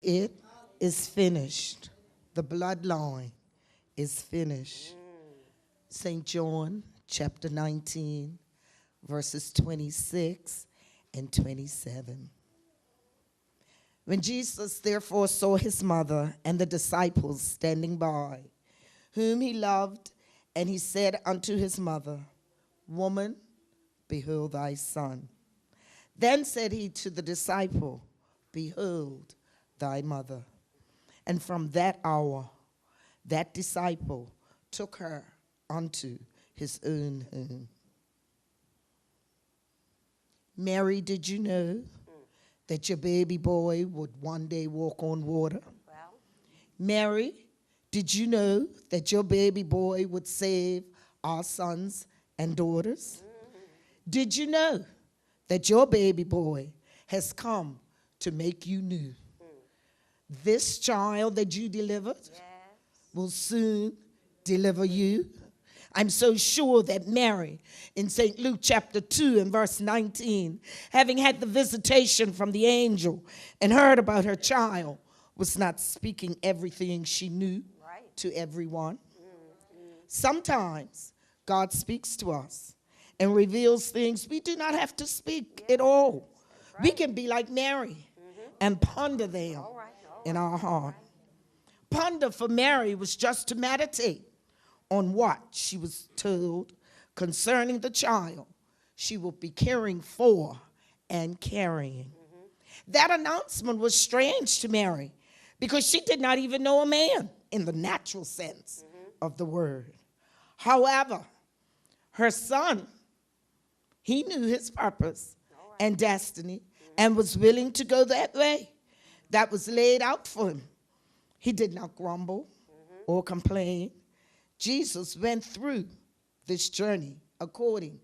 It is finished. The bloodline is finished. St. John chapter 19, verses 26 and 27. When Jesus therefore saw his mother and the disciples standing by, whom he loved, and he said unto his mother, Woman, behold thy son. Then said he to the disciple, Behold thy mother. And from that hour, that disciple took her unto his own home. Mary, did you know that your baby boy would one day walk on water? Well, Mary, did you know that your baby boy would save our sons and daughters? Did you know that your baby boy has come to make you new? This child that you delivered yes. will soon deliver you. I'm so sure that Mary, in St. Luke chapter 2 and verse 19, having had the visitation from the angel and heard about her child, was not speaking everything she knew Right. to everyone. Sometimes God speaks to us and reveals things we do not have to speak at all. Right. We can be like Mary and ponder them All right. in our heart. Ponder for Mary was just to meditate on what she was told concerning the child she will be caring for and carrying. That announcement was strange to Mary because she did not even know a man in the natural sense of the word. However, her son, he knew his purpose and destiny and was willing to go that way. That was laid out for him. He did not grumble or complain. Jesus went through this journey according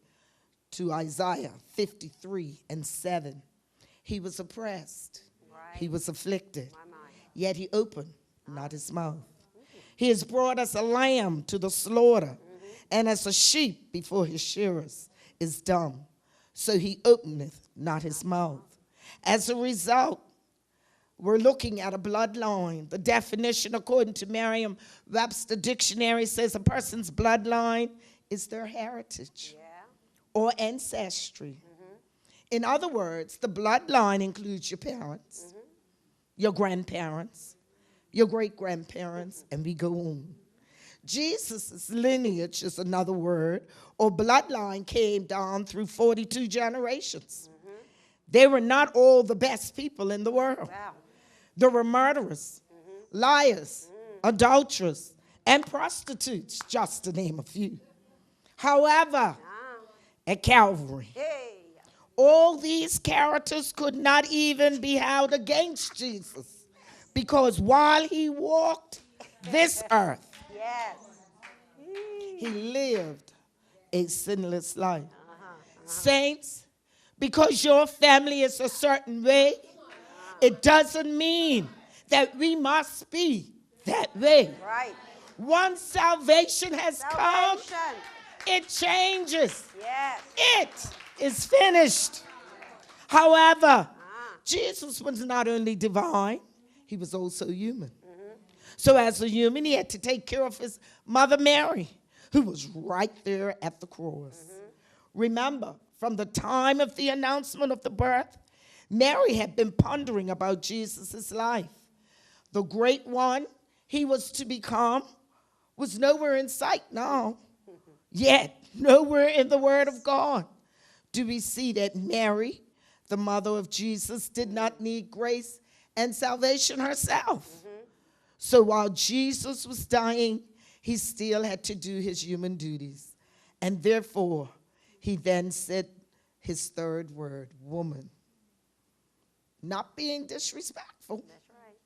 to Isaiah 53 and 7. He was oppressed. Right. He was afflicted. My mind. Yet he opened not his mouth. He has brought us a lamb to the slaughter, and as a sheep before his shearers is dumb, so he openeth not his mouth. As a result, we're looking at a bloodline. The definition, according to Merriam-Webster Dictionary, says a person's bloodline is their heritage Yeah. or ancestry. In other words, the bloodline includes your parents, your grandparents, your great-grandparents, and we go on. Jesus' lineage is another word, or bloodline, came down through 42 generations. They were not all the best people in the world. Wow. There were murderers, liars, adulterers, and prostitutes, just to name a few. However, at Calvary, Hey. all these characters could not even be held against Jesus, because while he walked this earth, Yes. he lived a sinless life. Saints, because your family is a certain way, it doesn't mean that we must be that way. Right. Once salvation has come, Salvation. it changes. Yes. It is finished. However, Jesus was not only divine, he was also human. So as a human, he had to take care of his mother Mary, who was right there at the cross. Remember, from the time of the announcement of the birth, Mary had been pondering about Jesus' life. The great one he was to become was nowhere in sight now. Yet, nowhere in the Word of God do we see that Mary, the mother of Jesus, did not need grace and salvation herself. So while Jesus was dying, he still had to do his human duties. And therefore, he then said his third word, woman. Not being disrespectful. That's right.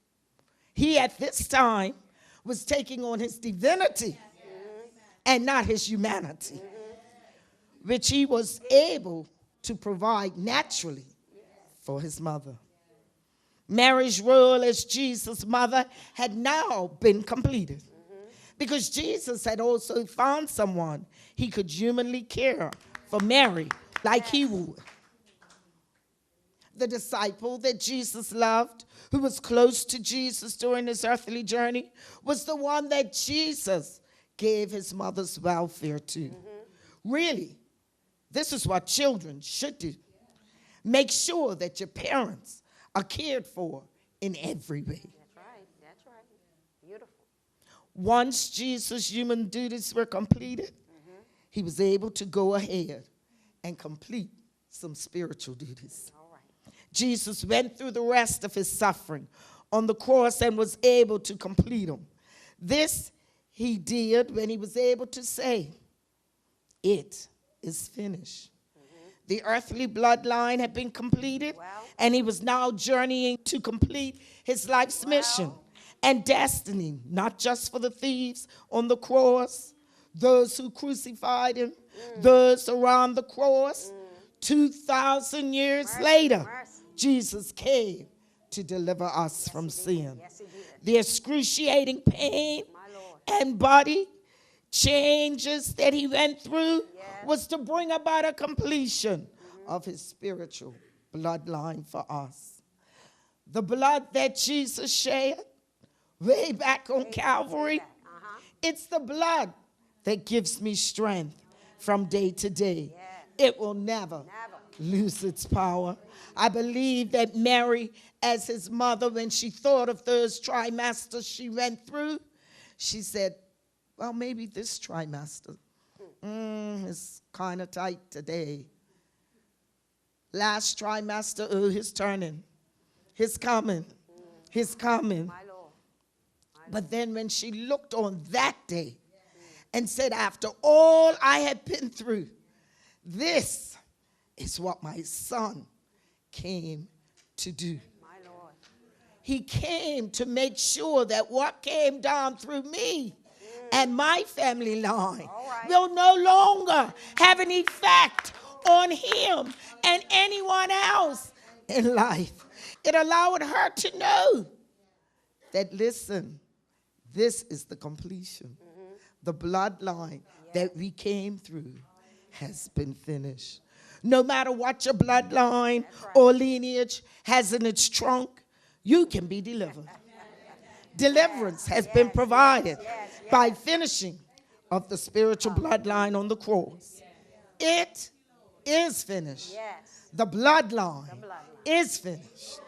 He at this time was taking on his divinity and not his humanity, which he was able to provide naturally for his mother. Mary's role as Jesus' mother had now been completed, because Jesus had also found someone he could humanly care for Mary like he would. the disciple that Jesus loved, who was close to Jesus during his earthly journey, was the one that Jesus gave his mother's welfare to. Really, this is what children should do. Make sure that your parents are cared for in every way. That's right. That's right. Beautiful. Once Jesus' human duties were completed, he was able to go ahead and complete some spiritual duties. All right. Jesus went through the rest of his suffering on the cross and was able to complete them. This he did when he was able to say, "It is finished." The earthly bloodline had been completed, and he was now journeying to complete his life's mission and destiny, not just for the thieves on the cross, those who crucified him, those around the cross. 2,000 years later, Jesus came to deliver us from sin. Yes, he did. The excruciating pain My Lord. and body changes that he went through was to bring about a completion of his spiritual bloodline for us. The blood that Jesus shed way back on Calvary, it's the blood that gives me strength from day to day. It will never lose its power. I believe that Mary, as his mother, when she thought of those trimesters she went through, she said, well, maybe this trimester is kind of tight today. Last trimester, oh, he's turning. He's coming. He's coming. My Lord. But then when she looked on that day and said, after all I had been through, this is what my son came to do. My Lord. He came to make sure that what came down through me and my family line will no longer have an effect on him and anyone else in life. It allowed her to know that, listen, this is the completion. The bloodline that we came through has been finished. No matter what your bloodline or lineage has in its trunk, you can be delivered. Deliverance has been provided by finishing of the spiritual bloodline on the cross. It is finished. Yes. The bloodline is finished.